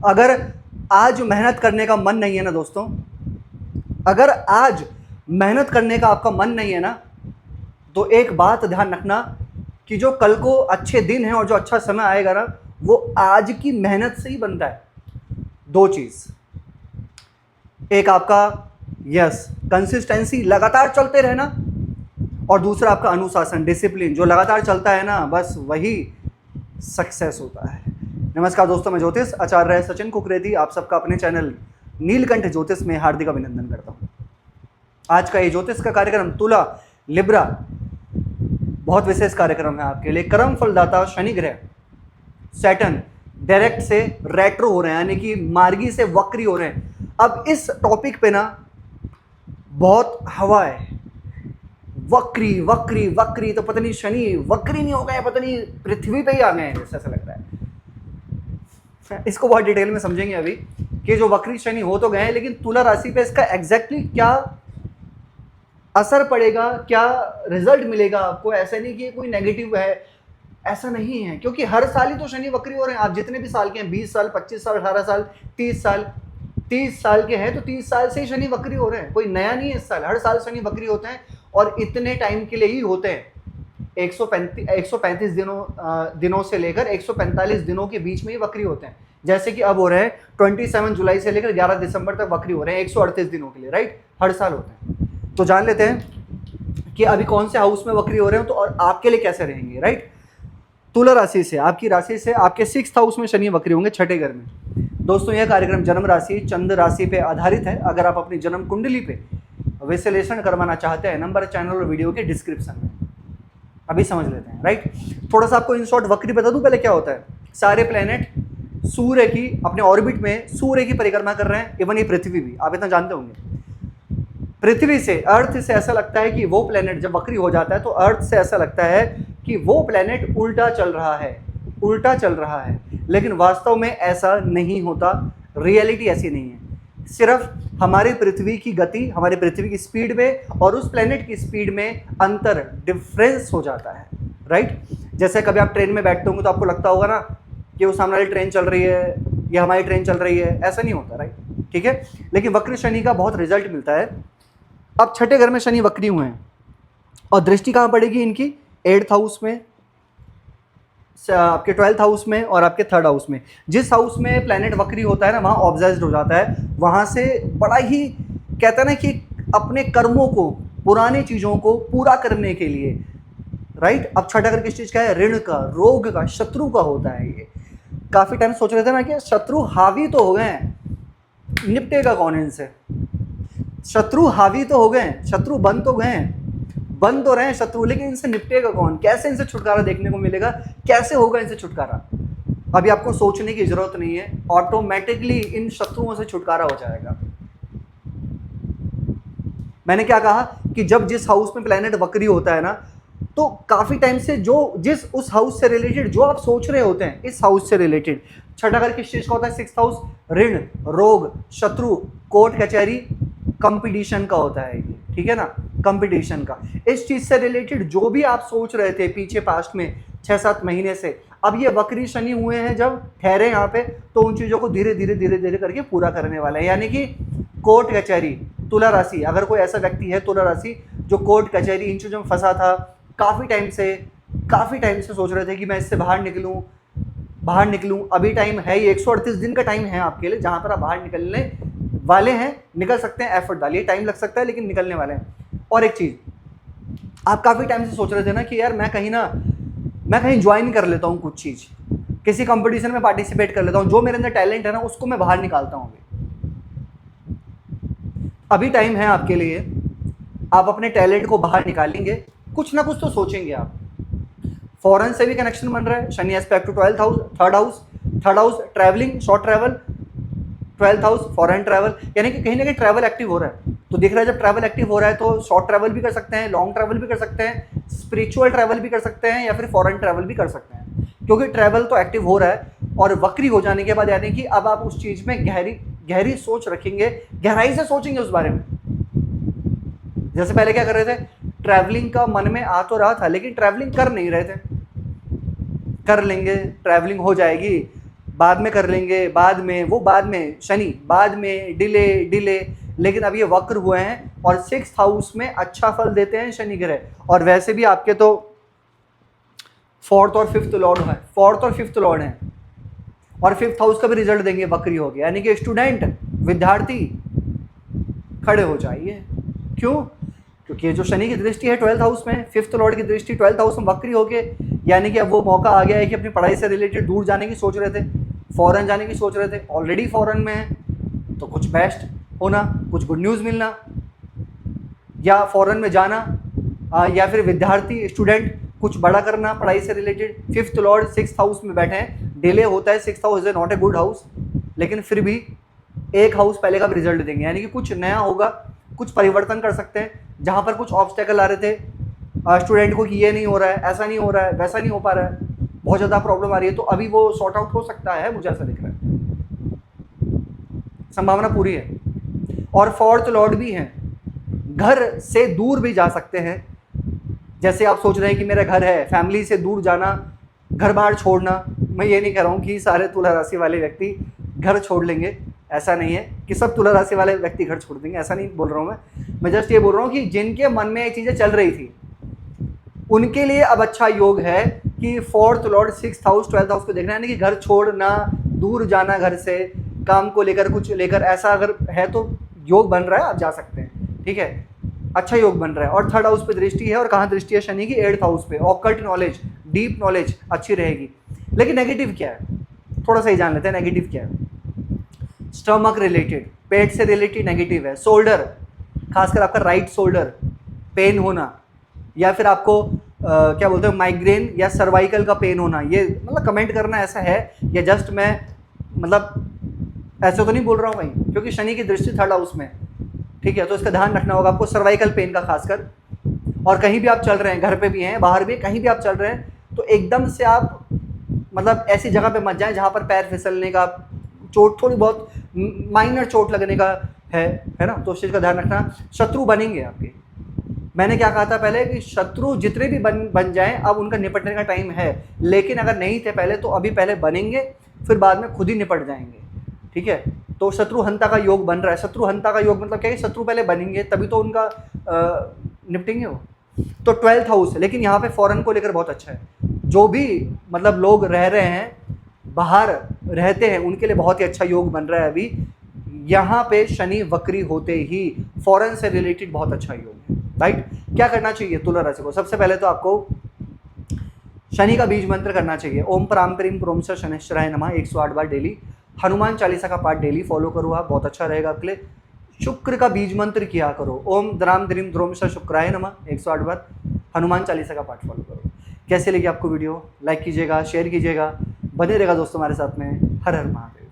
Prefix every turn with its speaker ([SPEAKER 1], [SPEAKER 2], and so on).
[SPEAKER 1] अगर आज मेहनत करने का मन नहीं है ना दोस्तों, अगर आज मेहनत करने का आपका मन नहीं है ना, तो एक बात ध्यान रखना कि जो कल को अच्छे दिन है और जो अच्छा समय आएगा ना, वो आज की मेहनत से ही बनता है। दो चीज, एक आपका कंसिस्टेंसी, लगातार चलते रहना, और दूसरा आपका अनुशासन, डिसिप्लिन। जो लगातार चलता है ना, बस वही सक्सेस होता है। नमस्कार दोस्तों, मैं ज्योतिष आचार्य सचिन कुकरेती आप सबका अपने चैनल नीलकंठ ज्योतिष में हार्दिक अभिनंदन करता हूं। आज का ये ज्योतिष का कार्यक्रम तुला लिब्रा बहुत विशेष कार्यक्रम है आपके लिए। कर्म फलदाता शनि ग्रह सैटर्न डायरेक्ट से रेट्रो हो रहे हैं, यानी कि मार्गी से वक्री हो रहे हैं। अब इस टॉपिक पे ना बहुत हवा है, वक्री वक्री वक्री, तो पता नहीं शनि वक्री नहीं हो गए, पता नहीं पृथ्वी पे ही आ गए हैं, जैसा ऐसा लगता है। इसको बहुत डिटेल में समझेंगे अभी कि जो वक्री शनि हो तो गए हैं, लेकिन तुला राशि पे इसका एग्जैक्टली क्या असर पड़ेगा, क्या रिजल्ट मिलेगा आपको। ऐसा नहीं कि कोई नेगेटिव है, ऐसा नहीं है, क्योंकि हर साल ही तो शनि वक्री हो रहे हैं। आप जितने भी साल के हैं, 20 साल 25 साल 18 साल 30 साल 30 साल के हैं, तो 30 साल से ही शनि वक्री हो रहे हैं। कोई नया नहीं है इस साल, हर साल शनि वक्री होते हैं और इतने टाइम के लिए ही होते हैं। 135 दिनों से लेकर 145 दिनों के बीच में ही वक्री होते हैं। जैसे कि अब हो रहे हैं 27 जुलाई से लेकर 11 दिसंबर तक वक्री हो रहे हैं, 138 दिनों के लिए, राइट, हर साल होते हैं। तो जान लेते हैं कि अभी कौन से हाउस में वक्री हो रहे हैं, तो और आपके लिए कैसे रहेंगे, राइट। तुला राशि से, आपकी राशि से आपके 6th हाउस में शनि वक्री होंगे, छठे घर में। दोस्तों यह कार्यक्रम जन्म राशि चंद्र राशि पे आधारित है। अगर आप अपनी जन्म कुंडली पे विश्लेषण करवाना चाहते हैं, नंबर चैनल और वीडियो के डिस्क्रिप्शन में। अभी समझ लेते हैं, राइट। थोड़ा सा आपको इन शॉर्ट वक्री बता दूं पहले क्या होता है। सारे प्लेनेट सूर्य की अपने ऑर्बिट में सूर्य की परिक्रमा कर रहे हैं, इवन ये पृथ्वी भी, आप इतना जानते होंगे। पृथ्वी से, अर्थ से ऐसा लगता है कि वो प्लेनेट जब वक्री हो जाता है, तो अर्थ से ऐसा लगता है कि वो प्लेनेट उल्टा चल रहा है, उल्टा चल रहा है। लेकिन वास्तव में ऐसा नहीं होता, रियलिटी ऐसी नहीं है। सिर्फ हमारी पृथ्वी की गति, हमारी पृथ्वी की स्पीड में और उस प्लेनेट की स्पीड में अंतर, डिफरेंस हो जाता है, राइट। जैसे कभी आप ट्रेन में बैठते होंगे तो आपको लगता होगा ना कि वो सामने वाली ट्रेन चल रही है या हमारी ट्रेन चल रही है, ऐसा नहीं होता, राइट, ठीक है। लेकिन वक्र शनि का बहुत रिजल्ट मिलता है। अब छठे घर में शनि वक्री हुए हैं और दृष्टि कहाँ पड़ेगी इनकी, 8th हाउस में, आपके 12th हाउस में और आपके 3rd हाउस में। जिस हाउस में प्लैनेट वक्री होता है ना, वहाँ ऑब्सेस्ड हो जाता है, वहाँ से बड़ा ही कहता है ना कि अपने कर्मों को, पुरानी चीज़ों को पूरा करने के लिए, राइट। अब छठा घर किस चीज़ का है, ऋण का, रोग का, शत्रु का होता है। ये काफ़ी टाइम सोच रहे थे ना कि शत्रु हावी तो हो गए हैं, निपटेगा कौन इनसे। शत्रु हावी तो हो गए, शत्रु बन तो गए, बन तो रहे हैं शत्रु, लेकिन इनसे निपटेगा कौन, कैसे इनसे छुटकारा देखने को मिलेगा, कैसे होगा इनसे छुटकारा। अभी आपको सोचने की जरूरत नहीं है, ऑटोमेटिकली इन शत्रुओं से छुटकारा हो जाएगा। मैंने क्या कहा कि जब जिस हाउस में प्लैनेट वक्री होता है ना, तो काफी टाइम से जो जिस उस हाउस से रिलेटेड जो आप सोच रहे होते हैं, इस हाउस से रिलेटेड। छठा घर किस चीज का होता है, 6th हाउस, ऋण, रोग, शत्रु, कोर्ट कचहरी, कंपटीशन का होता है ये, ठीक है ना, कंपटीशन का। इस चीज से रिलेटेड जो भी आप सोच रहे थे पीछे पास्ट में 6-7 महीने से, अब ये वक्री शनि हुए हैं जब ठहरे यहाँ पे, तो उन चीजों को धीरे धीरे धीरे धीरे करके पूरा करने वाले हैं। यानी कि कोर्ट कचहरी, तुला राशि, अगर कोई ऐसा व्यक्ति है तुला राशि जो कोर्ट कचहरी इन चीजों में फंसा था, काफी टाइम से सोच रहे थे कि मैं इससे बाहर निकलूं, अभी टाइम है, ये 138 दिन का टाइम है आपके लिए, जहां पर आप बाहर निकलने वाले हैं, निकल सकते हैं। एफर्ट डालिए, टाइम लग सकता है लेकिन निकलने वाले हैं। और एक चीज, आप काफी टाइम से सोच रहे थे ना कि यार मैं कहीं ज्वाइन कर लेता हूँ, कुछ चीज, किसी कंपटीशन में पार्टिसिपेट कर लेता हूँ, जो मेरे अंदर टैलेंट है ना उसको मैं बाहर निकालता हूँ। अभी टाइम है आपके लिए, आप अपने टैलेंट को बाहर निकालेंगे, कुछ ना कुछ तो सोचेंगे आप। फॉरेन से भी कनेक्शन बन रहा है, Shani aspect to 12th house, 3rd house travelling, short travel, 12th house foreign travel, यानी कि कहीं ना कहीं ट्रैवल एक्टिव हो रहा है। तो दिख रहा है जब ट्रैवल एक्टिव हो रहा है तो शॉर्ट ट्रैवल भी कर सकते हैं, लॉन्ग ट्रैवल भी कर सकते हैं, स्पिरिचुअल ट्रैवल भी कर सकते हैं, या फिर फॉरेन ट्रैवल भी कर सकते हैं, क्योंकि ट्रैवल तो एक्टिव हो रहा है। और वक्री हो जाने के बाद यानी कि अब आप उस चीज में गहरी सोच रखेंगे, गहराई से सोचेंगे उस बारे में। जैसे पहले क्या कर रहे थे, ट्रैवलिंग का मन में आ तो रहा था लेकिन ट्रैवलिंग कर नहीं रहे थे। कर लेंगे, ट्रैवलिंग हो जाएगी, बाद में कर लेंगे, बाद में, वो बाद में, शनि बाद में, डिले डिले, लेकिन अब ये वक्र हुए हैं और 6th हाउस में अच्छा फल देते हैं शनि ग्रह। और वैसे भी आपके तो 4th और 5th लॉर्ड है, 4th और 5th लॉर्ड हैं, और 5th हाउस का भी रिजल्ट देंगे, वक्री हो गया, यानी कि स्टूडेंट, विद्यार्थी खड़े हो जाइए। क्यों? क्योंकि ये जो शनि की दृष्टि है 12th हाउस में, 5th लॉर्ड की दृष्टि 12th हाउस में वक्री हो गए, यानी कि अब वो मौका आ गया है कि अपनी पढ़ाई से रिलेटेड दूर जाने की सोच रहे थे, फॉरेन जाने की सोच रहे थे, ऑलरेडी फॉरेन में है, तो कुछ बेस्ट होना, कुछ गुड न्यूज़ मिलना, या फॉरेन में जाना, या फिर विद्यार्थी स्टूडेंट कुछ बड़ा करना पढ़ाई से related. 5th Lord 6th house में बैठे हैं, डिले होता है, 6th house is not a good house, लेकिन फिर भी एक हाउस पहले का भी रिजल्ट देंगे, यानी कि कुछ नया होगा, कुछ परिवर्तन कर सकते हैं। जहाँ पर कुछ ऑब्स्टेकल आ रहे थे स्टूडेंट को कि ये नहीं हो रहा है, ऐसा नहीं हो रहा है, वैसा नहीं हो पा रहा है, बहुत ज़्यादा प्रॉब्लम आ रही है, तो अभी वो सॉर्ट आउट हो सकता है, मुझे ऐसा दिख रहा है, संभावना पूरी है। और 4th लॉर्ड भी हैं, घर से दूर भी जा सकते हैं, जैसे आप सोच रहे हैं कि मेरा घर है, फैमिली से दूर जाना, घर बार छोड़ना। मैं ये नहीं कह रहा हूँ कि सारे तुला राशि वाले व्यक्ति घर छोड़ लेंगे, ऐसा नहीं है कि सब तुला राशि वाले व्यक्ति घर छोड़ देंगे, ऐसा नहीं बोल रहा हूँ मैं जस्ट ये बोल रहा हूँ कि जिनके मन में ये चीज़ें चल रही थी उनके लिए अब अच्छा योग है कि 4th Lord 6th house 12th house को देखना, यानी कि घर छोड़ना, दूर जाना घर से, काम को लेकर, कुछ लेकर, ऐसा अगर है तो योग बन रहा है, आप जा सकते हैं, ठीक है, अच्छा योग बन रहा है। और 3rd हाउस पे दृष्टि है, और कहाँ दृष्टि है शनि की? 8th हाउस पे। ऑकल्ट नॉलेज, डीप नॉलेज अच्छी रहेगी। लेकिन नेगेटिव क्या है, थोड़ा सा ही जान लेते हैं नेगेटिव क्या है। स्टमक रिलेटेड, पेट से रिलेटेड नेगेटिव है। शोल्डर, खासकर आपका राइट शोल्डर पेन होना, या फिर आपको क्या बोलते हैं माइग्रेन या सर्वाइकल का पेन होना, ये मतलब कमेंट करना ऐसा है, या जस्ट मैं मतलब ऐसे तो नहीं बोल रहा हूँ भाई, क्योंकि शनि की दृष्टि 3rd हाउस में, ठीक है, तो इसका ध्यान रखना होगा आपको, सर्वाइकल पेन का खासकर। और कहीं भी आप चल रहे हैं, घर पे भी हैं, बाहर भी, कहीं भी आप चल रहे हैं, तो एकदम से आप मतलब ऐसी जगह पे मत जाएं जहाँ पर पैर फिसलने का, चोट, थोड़ी बहुत माइनर चोट लगने का है ना, तो उस चीज़ का ध्यान रखना। शत्रु बनेंगे आपके, मैंने क्या कहा था पहले कि शत्रु जितने भी बन जाएं, अब उनका निपटने का टाइम है, लेकिन अगर नहीं थे पहले तो अभी पहले बनेंगे, फिर बाद में खुद ही निपट जाएंगे, ठीक है। तो शत्रुहंता का योग बन रहा है। शत्रुहंता का योग मतलब क्या है? शत्रु पहले बनेंगे तभी तो उनका निपटेंगे वो। तो 12th हाउस है, लेकिन यहाँ पे फॉरेन को लेकर बहुत अच्छा है। जो भी मतलब लोग रह रहे हैं, बाहर रहते हैं, उनके लिए बहुत ही अच्छा योग बन रहा है अभी। यहाँ पे शनि वक्री होते ही फॉरेन से रिलेटेड बहुत अच्छा योग है, राइट। क्या करना चाहिए तुला राशि को? सबसे पहले तो आपको शनि का बीज मंत्र करना चाहिए। ओम प्राम प्रीम प्रोम स शनिश्चराय नमः 108 बार डेली। हनुमान चालीसा का पाठ डेली फॉलो करो आप, बहुत अच्छा रहेगा आपके लिए। शुक्र का बीज मंत्र किया करो, ओम द्राम द्रीम द्रोम स शुक्राय नमः 108 बार। हनुमान चालीसा का पाठ फॉलो करो। कैसे लगी आपको वीडियो? लाइक कीजिएगा, शेयर कीजिएगा, बने रहेगा दोस्तों हमारे साथ में। हर हर महादेव।